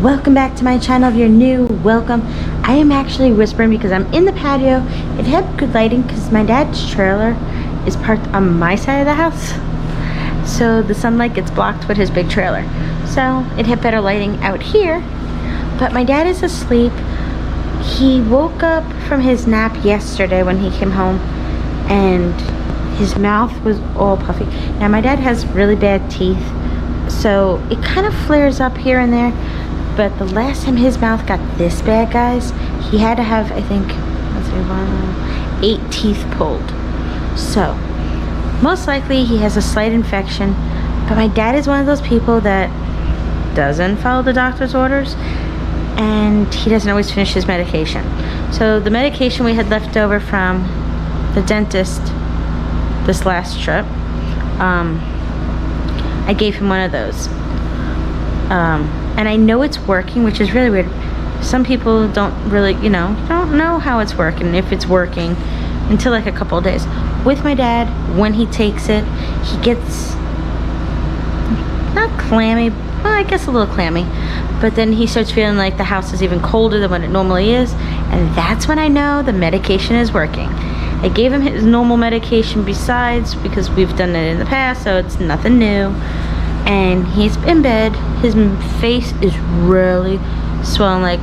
Welcome back to my channel. If you're new, welcome. I am actually whispering because I'm in the patio. It had good lighting because my dad's trailer is parked on my side of the house, so the sunlight gets blocked with his big trailer, so it had better lighting out here. But my dad is asleep. He woke up from his nap yesterday when he came home and his mouth was all puffy. Now my dad has really bad teeth, so it kind of flares up here and there. But the last time his mouth got this bad, guys, he had to have, I think, let's see, 8 teeth pulled. So most likely he has a slight infection. But my dad is one of those people that doesn't follow the doctor's orders, and he doesn't always finish his medication. So the medication we had left over from the dentist this last trip, I gave him one of those. And I know it's working, which is really weird. Some people don't really, don't know how it's working, if it's working, until like a couple of days. With my dad, when he takes it, he gets not clammy, well, I guess a little clammy, but then he starts feeling like the house is even colder than what it normally is, and that's when I know the medication is working. I gave him his normal medication besides, because we've done it in the past, so it's nothing new. And he's in bed. His face is really swollen, like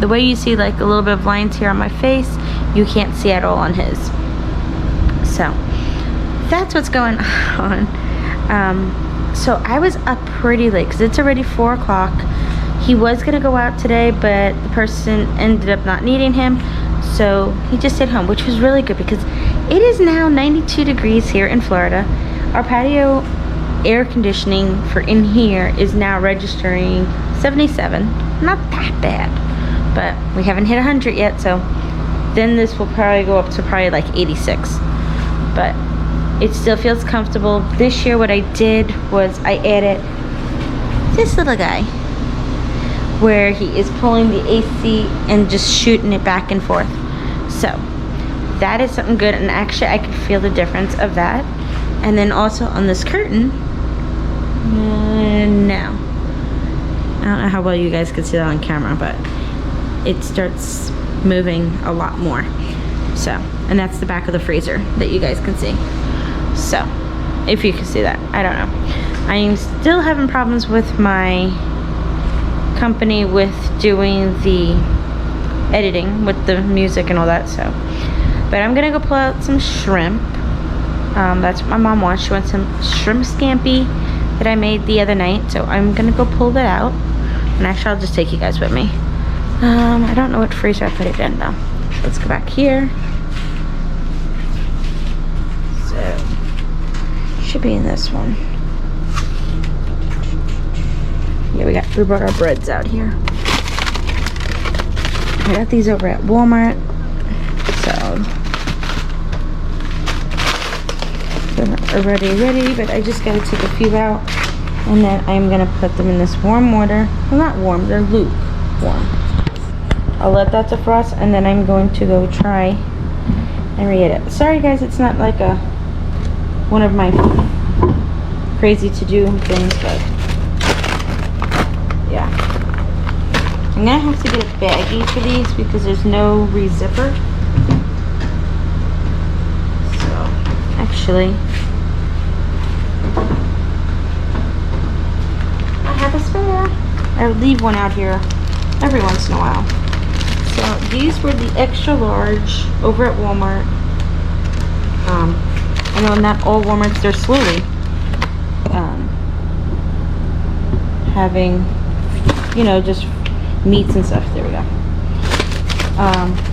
the way you see like a little bit of lines here on my face, you can't see at all on his. So that's what's going on. So I was up pretty late because it's already 4 o'clock. He was gonna go out today, but the person ended up not needing him, so he just stayed home, which was really good because it is now 92 degrees here in Florida. Our patio air conditioning for in here is now registering 77. Not that bad, but we haven't hit 100 yet, so then this will probably go up to probably like 86, but it still feels comfortable. This year what I did was I added this little guy where he is pulling the AC and just shooting it back and forth. So that is something good, and actually I could feel the difference of that. And then also on this curtain, no, I don't know how well you guys can see that on camera, but it starts moving a lot more. So, and that's the back of the freezer that you guys can see. So if you can see that, I don't know. I am still having problems with my company with doing the editing with the music and all that, so. But I'm gonna go pull out some shrimp. That's what my mom wants. She wants some shrimp scampi that I made the other night, so I'm gonna go pull that out, and actually I'll just take you guys with me. I don't know what freezer I put it in though. So let's go back here. So should be in this one. Yeah, we brought our breads out here. I got these over at Walmart, so they're already ready, but I just gotta take a few out, and then I'm gonna put them in this warm water. Well, not warm, they're lukewarm. I'll let that defrost, and then I'm going to go try and read it. Sorry guys, it's not like one of my crazy to do things, but yeah. I'm gonna have to get a baggie for these because there's no re-zipper. Actually, I have a spare. I would leave one out here every once in a while. So these were the extra large over at Walmart. I know not all Walmarts, they're slowly having, just meats and stuff. There we go.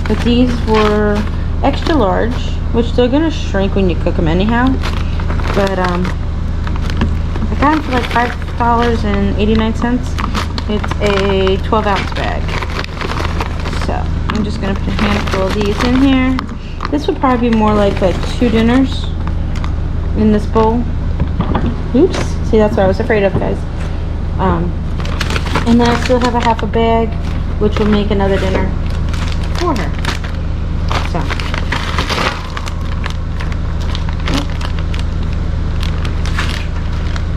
But these were extra large, which they're gonna shrink when you cook them anyhow. But I got them for like $5.89. It's a 12-ounce bag. So I'm just gonna put a handful of these in here. This would probably be more like 2 dinners in this bowl. Oops. See, that's what I was afraid of, guys. And then I still have a half a bag, which will make another dinner for her. So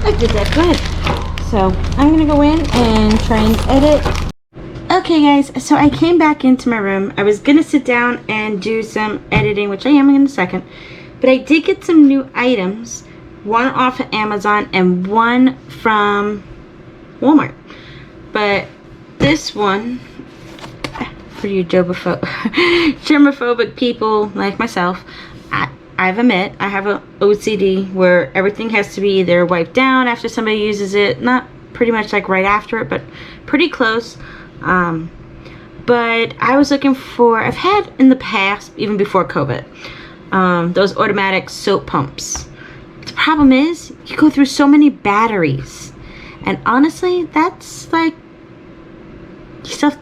I did that good. So I'm gonna go in and try and edit Okay guys, so I came back into my room. I was gonna sit down and do some editing, which I am in a second, but I did get some new items, one off of Amazon and one from Walmart. But this one, for you germophobic people like myself, I admit I have a OCD where everything has to be either wiped down after somebody uses it, not pretty much like right after it, but pretty close. But I was looking for, I've had in the past, even before COVID, those automatic soap pumps. The problem is, you go through so many batteries. And honestly, that's like, you still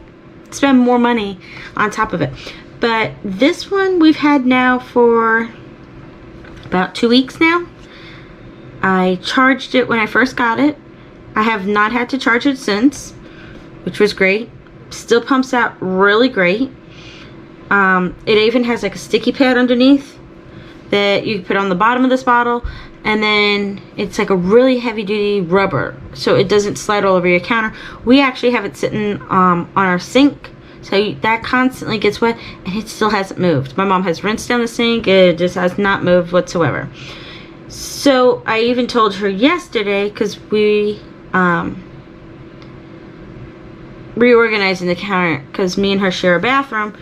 spend more money on top of it. But this one we've had now for about 2 weeks now. I charged it when I first got it. I have not had to charge it since, which was great. Still pumps out really great. It even has like a sticky pad underneath that you put on the bottom of this bottle, and then it's like a really heavy duty rubber so it doesn't slide all over your counter. We actually have it sitting on our sink, so that constantly gets wet, and it still hasn't moved. My mom has rinsed down the sink, it just has not moved whatsoever. So I even told her yesterday, because we reorganizing the counter because me and her share a bathroom,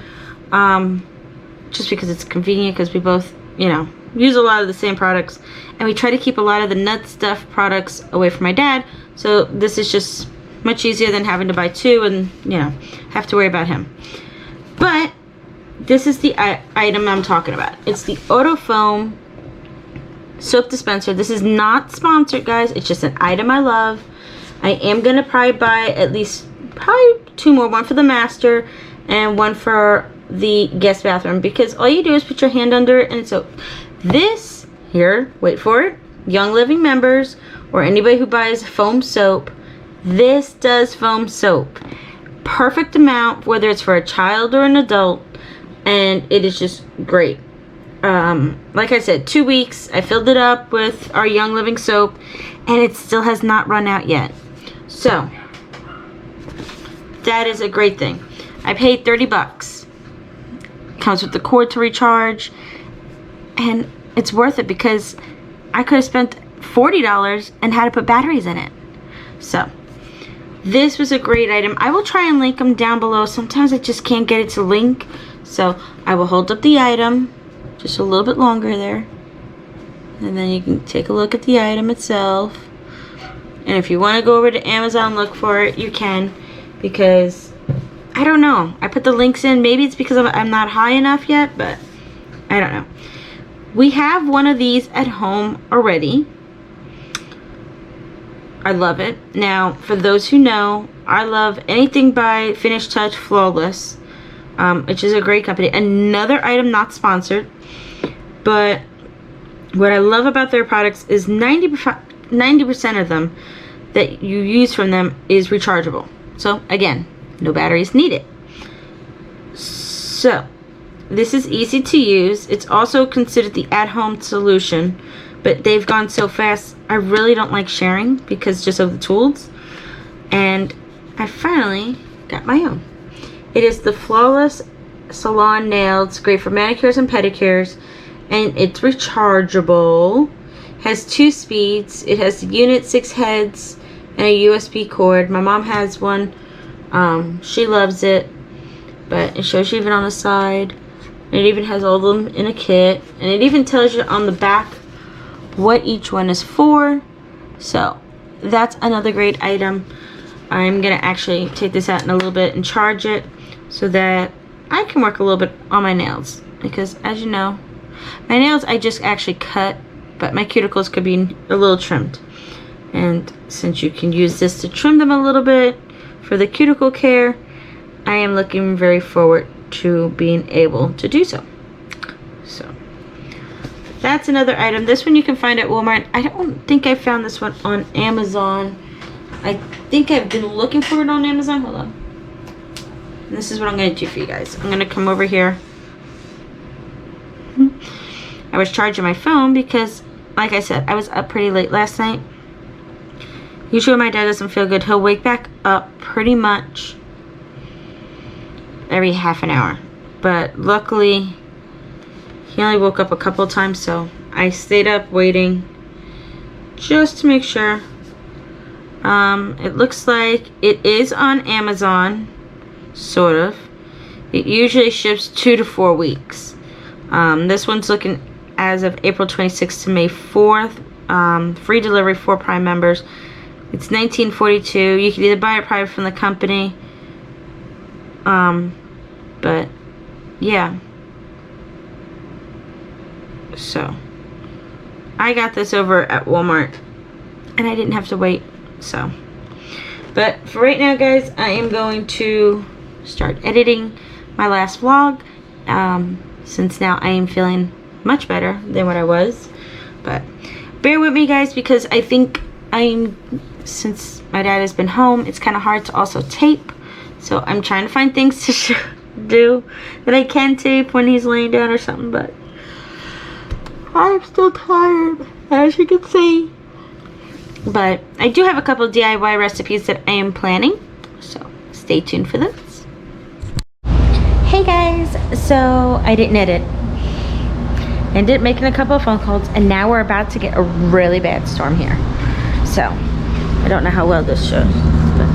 just because it's convenient, because we both, you know, use a lot of the same products, and we try to keep a lot of the nut stuff products away from my dad, so this is just much easier than having to buy two and, you know, have to worry about him. But this is the item I'm talking about. It's the Auto Foam soap dispenser. This is not sponsored, guys. It's just an item I love. I am gonna probably buy at least two more, one for the master and one for the guest bathroom, because all you do is put your hand under it and it's soap. This here, wait for it, Young Living members or anybody who buys foam soap, this does foam soap. Perfect amount, whether it's for a child or an adult, and it is just great. Like I said, 2 weeks, I filled it up with our Young Living soap, and it still has not run out yet. So that is a great thing. I paid 30 bucks. Comes with the cord to recharge, and it's worth it because I could have spent $40 and had to put batteries in it. So this was a great item. I will try and link them down below. Sometimes I just can't get it to link, so I will hold up the item just a little bit longer there, and then you can take a look at the item itself. And if you want to go over to Amazon, look for it, you can, because I don't know, I put the links in. Maybe it's because I'm not high enough yet, but I don't know. We have one of these at home already. I love it. Now, for those who know, I love anything by Finish Touch Flawless, which is a great company. Another item not sponsored, but what I love about their products is 90% of them that you use from them is rechargeable. So again, no batteries needed. So this is easy to use. It's also considered the at-home solution, but they've gone so fast, I really don't like sharing because just of the tools. And I finally got my own. It is the Flawless Salon Nails. It's great for manicures and pedicures, and it's rechargeable. Has 2 speeds. It has the unit, 6 heads, and a USB cord. My mom has one. She loves it, but it shows you even on the side. And it even has all of them in a kit, and it even tells you on the back what each one is for. So that's another great item. I'm gonna actually take this out in a little bit and charge it so that I can work a little bit on my nails, because as you know, my nails I just actually cut, but my cuticles could be a little trimmed. And since you can use this to trim them a little bit for the cuticle care, I am looking very forward to being able to do so. So that's another item. This one you can find at Walmart. I don't think I found this one on Amazon. I think I've been looking for it on Amazon. Hold on. And this is what I'm going to do for you guys. I'm going to come over here. I was charging my phone because, like I said, I was up pretty late last night. Usually when my dad doesn't feel good, he'll wake back up pretty much every half an hour. But luckily, he only woke up a couple times, so I stayed up waiting just to make sure. It looks like it is on Amazon, sort of. It usually ships 2 to 4 weeks. This one's looking as of April 26th to May 4th. Free delivery for Prime members. It's $19.42. You can either buy it private from the company. But yeah. So I got this over at Walmart, and I didn't have to wait. So, but for right now, guys, I am going to start editing my last vlog, since now I am feeling much better than what I was. But bear with me, guys, because I think since my dad has been home, it's kind of hard to also tape. So I'm trying to find things to do that I can tape when he's laying down or something, but I'm still tired, as you can see. But I do have a couple of DIY recipes that I am planning, so stay tuned for this. Hey guys, so I didn't edit. I ended up making a couple of phone calls, and now we're about to get a really bad storm here. So I don't know how well this shows, but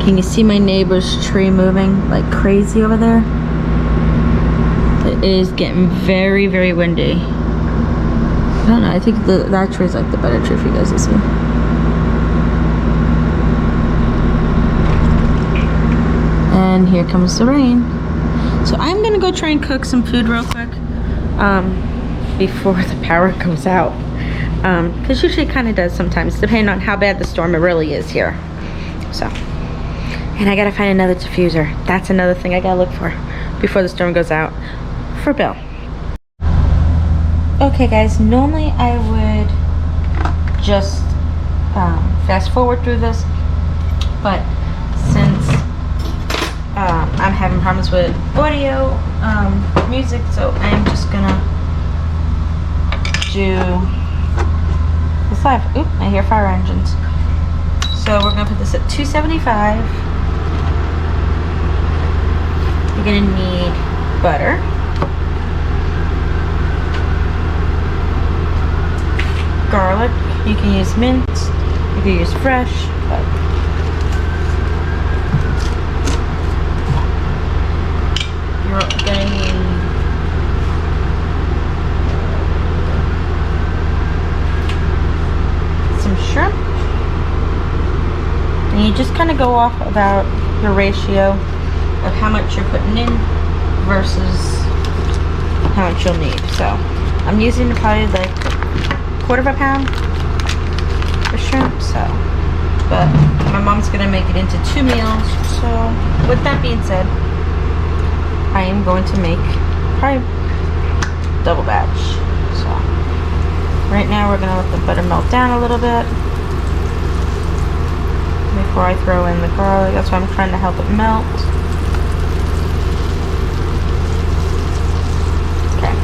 can you see my neighbor's tree moving like crazy over there? It is getting very, very windy. I don't know, I think that tree is like the better tree for you guys to see. And here comes the rain. So I'm gonna go try and cook some food real quick before the power comes out. Because usually it kind of does sometimes, depending on how bad the storm it really is here. So, and I gotta find another diffuser. That's another thing I gotta look for before the storm goes out for Bill. Okay guys, normally I would just fast forward through this, but since I'm having problems with audio, music, so I'm just gonna do this live. Oop, I hear fire engines. So we're gonna put this at 275. You're gonna need butter, garlic. You can use mint, you can use fresh, but you're gonna need some shrimp, and you just kind of go off about your ratio of how much you're putting in versus how much you'll need. So I'm using probably like 1/4 pound for shrimp, so, but my mom's gonna make it into 2 meals. So with that being said, I am going to make probably double batch. So right now we're gonna let the butter melt down a little bit before I throw in the garlic. That's why I'm trying to help it melt. Okay.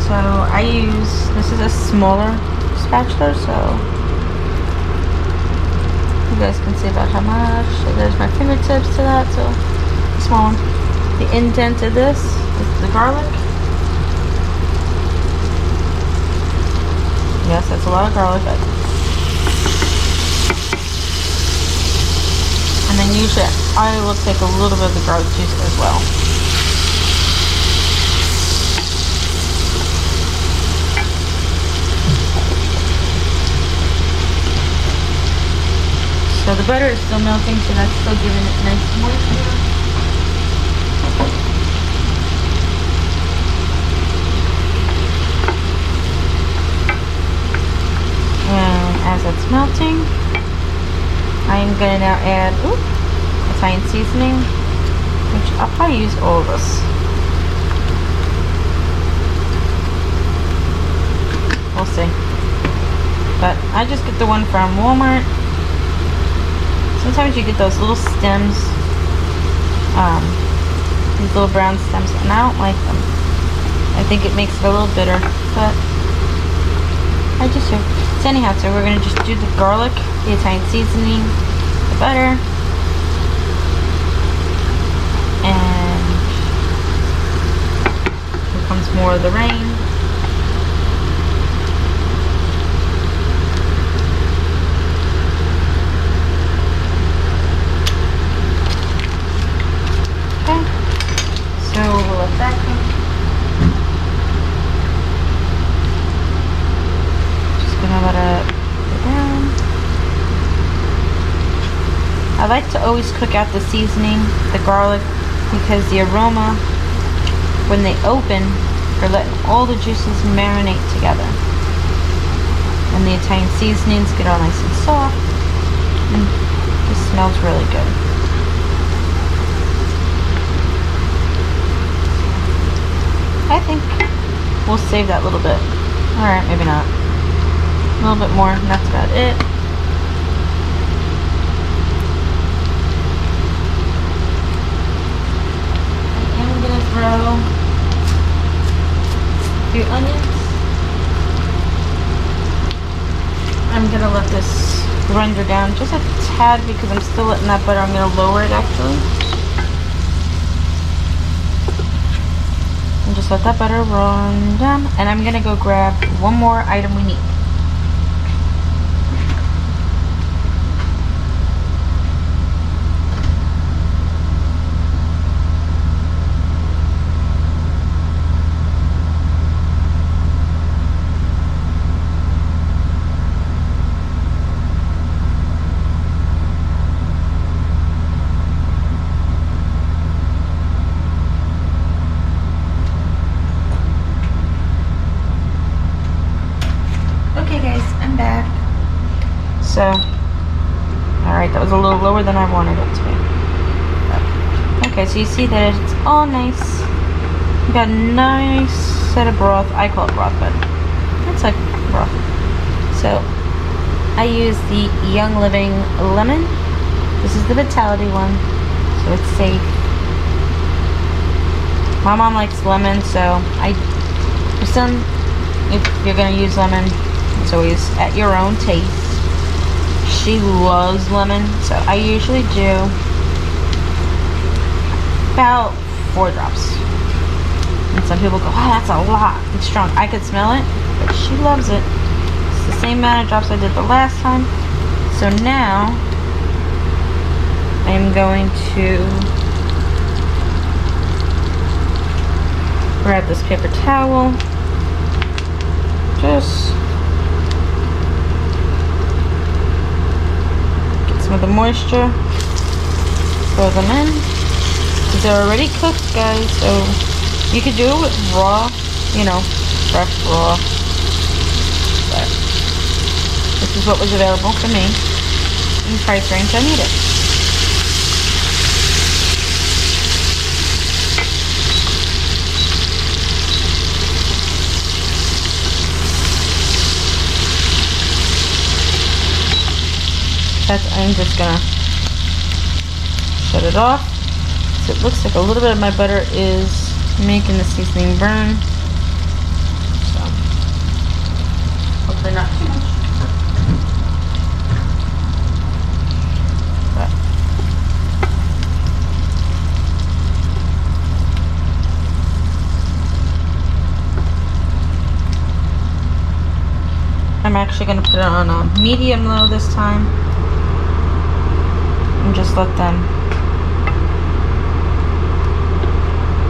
So I use, this is a smaller spatula, so you guys can see about how much. So there's my fingertips to that, so small one. The indent of this is the garlic. Yes, that's a lot of garlic. And then usually I will take a little bit of the garlic juice as well. So the butter is still melting, so that's still giving it nice moisture. And as it's melting, I am going to now add Italian seasoning, which I'll probably use all of this. We'll see. But I just get the one from Walmart. Sometimes you get those little stems, these little brown stems, and I don't like them. I think it makes it a little bitter, but I just do. So anyhow, so we're going to just do the garlic, the Italian seasoning, the butter. And here comes more of the rain. Okay, so we'll let that cook. Just gonna let it go down. I like to always cook out the seasoning, the garlic, because the aroma, when they open, they're letting all the juices marinate together. And the Italian seasonings get all nice and soft. And it smells really good. I think we'll save that little bit. Alright, maybe not. A little bit more, and that's about it. I'm gonna throw a few onions. I'm gonna let this render down just a tad because I'm still letting that butter. I'm gonna lower it actually. And just let that butter run down. And I'm gonna go grab one more item we need. So, alright, that was a little lower than I wanted it to be. Okay, so you see that it's all nice. We got a nice set of broth. I call it broth, but it's like broth. So, I use the Young Living lemon. This is the Vitality one, so it's safe. My mom likes lemon, so if you're going to use lemon, it's always at your own taste. She loves lemon, so I usually do about 4 drops. And some people go, "Oh, that's a lot. It's strong." I could smell it, but she loves it. It's the same amount of drops I did the last time. So now I'm going to grab this paper towel. Just some of the moisture, throw them in, because they're already cooked, guys, so you could do it with raw, you know, fresh raw, but this is what was available for me in the price range I needed. I'm just gonna shut it off. So it looks like a little bit of my butter is making the seasoning burn. So hopefully not too much. But I'm actually gonna put it on a medium low this time. And just let them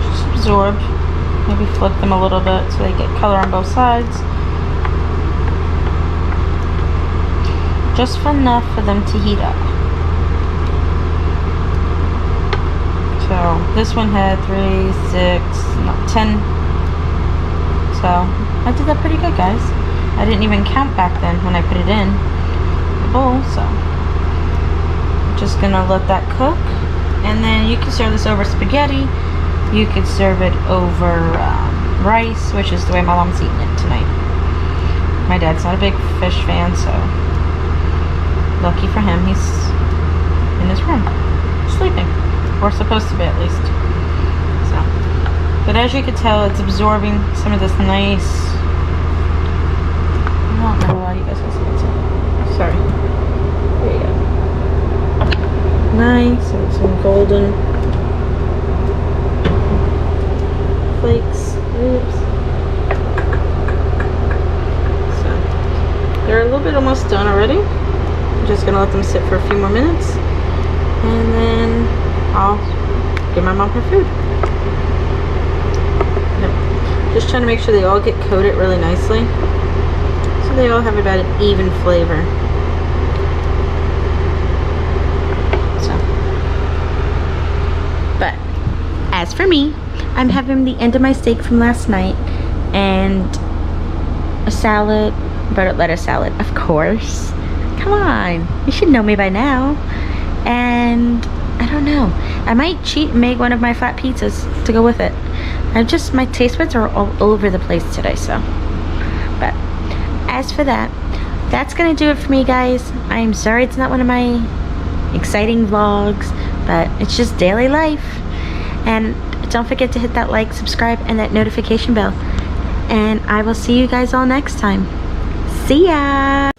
just absorb. Maybe flip them a little bit so they get color on both sides. Just enough for them to heat up. So this one had 3, 6, no, 10. So I did that pretty good, guys. I didn't even count back then when I put it in the bowl, so just gonna let that cook, and then you can serve this over spaghetti. You could serve it over rice, which is the way my mom's eating it tonight. My dad's not a big fish fan, so lucky for him, he's in his room sleeping, or supposed to be at least. So, but as you can tell, it's absorbing some of this nice. I don't know why you guys can see it. Sorry. There you go. some golden flakes. Oops. So they're a little bit almost done already. I'm just gonna let them sit for a few more minutes, and then I'll give my mom her food. Yep. Just trying to make sure they all get coated really nicely, so they all have about an even flavor. But as for me, I'm having the end of my steak from last night and a salad, butter lettuce salad, of course. Come on, you should know me by now. And I don't know, I might cheat and make one of my flat pizzas to go with it. My taste buds are all over the place today, so. But as for that, that's gonna do it for me, guys. I'm sorry it's not one of my exciting vlogs, but it's just daily life. And don't forget to hit that like, subscribe, and that notification bell. And I will see you guys all next time. See ya!